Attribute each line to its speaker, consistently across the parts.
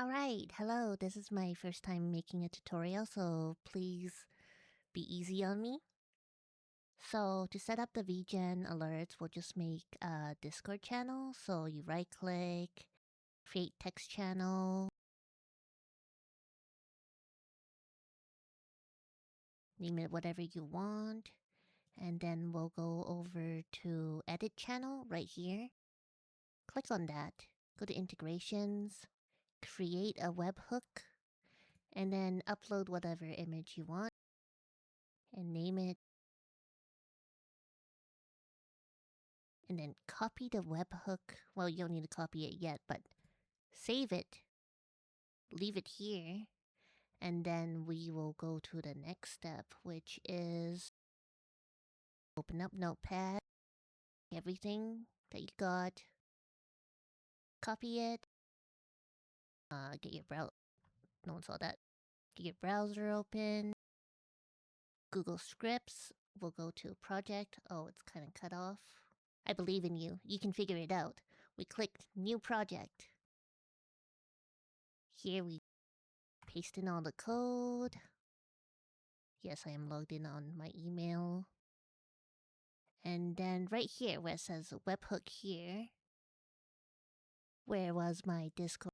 Speaker 1: Alright, hello, this is my first time making a tutorial, so please be easy on me. So to set up the VGen alerts, we'll just make a Discord channel. So you right click, create text channel, name it whatever you want, and then we'll go over to edit channel right here. Click on that, go to integrations, create a webhook, and then upload whatever image you want and name it. And then copy the webhook. Well, you don't need to copy it yet, but save it. Leave it here. And then we will go to the next step, which is open up Notepad. Everything that you got. Copy it. Get your browser. No one saw that. Get your browser open. Google Scripts. We'll go to project. Oh, it's kind of cut off. I believe in you. You can figure it out. We clicked new project. Here we paste in all the code. Yes, I am logged in on my email. And then right here where it says webhook here. Where was my Discord?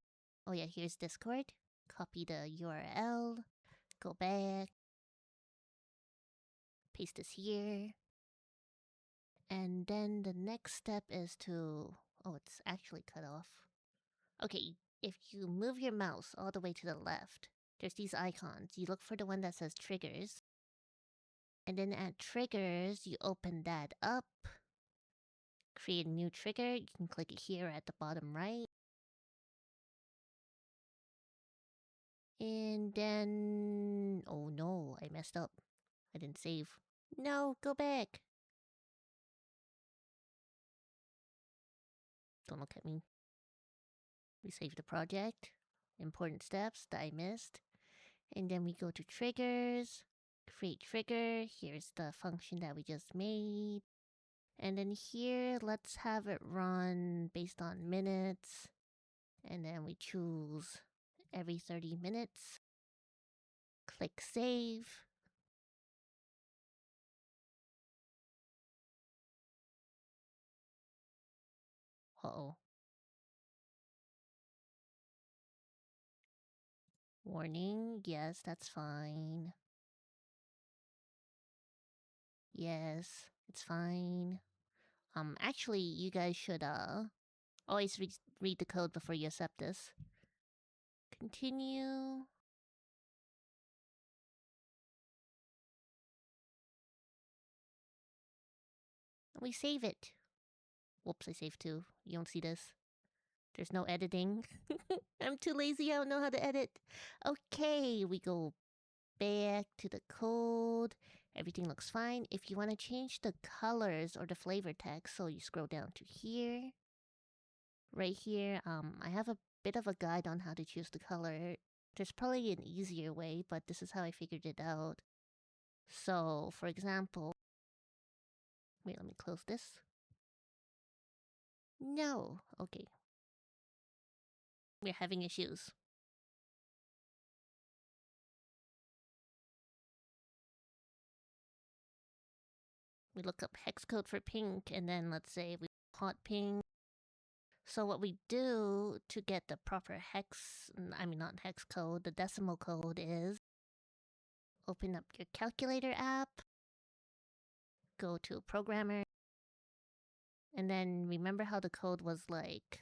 Speaker 1: Oh yeah, here's Discord. Copy the URL. Go back. Paste this here. And then the next step is to... Oh, it's actually cut off. Okay, if you move your mouse all the way to the left, there's these icons. You look for the one that says triggers. And then at triggers, you open that up. Create a new trigger. You can click it here at the bottom right. And then... Oh no, I messed up. I didn't save. No, go back. Don't look at me. We save the project. Important steps that I missed. And then we go to triggers. Create trigger. Here's the function that we just made. And then here, let's have it run based on minutes. And then we choose every 30 minutes. Click save. Uh-oh. Warning. Yes, that's fine. Yes, it's fine. Actually, you guys should, always read the code before you accept this. Continue. We save it. Whoops, I saved too. You don't see this. There's no editing. I'm too lazy, I don't know how to edit. Okay, we go back to the code. Everything looks fine. If you want to change the colors or the flavor text, so you scroll down to here. Right here, I have a bit of a guide on how to choose the color. There's probably an easier way, but this is how I figured it out. So, for example... Wait, let me close this. No. Okay. We're having issues. We look up hex code for pink, and then let's say we hot pink. So what we do to get the proper hex, not hex code, the decimal code is open up your calculator app, go to programmer, and then remember how the code was like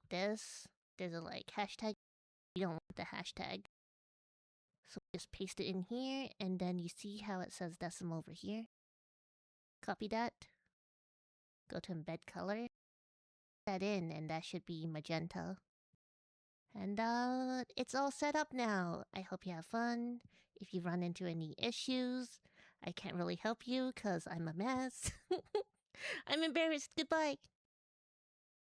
Speaker 1: this. There's a hashtag. You don't want the hashtag. So just paste it in here, and then you see how it says decimal over here. Copy that. Go to embed color. That in, and that should be magenta. And it's all set up now. I hope you have fun. If you run into any issues, I can't really help you because I'm a mess. I'm embarrassed. Goodbye.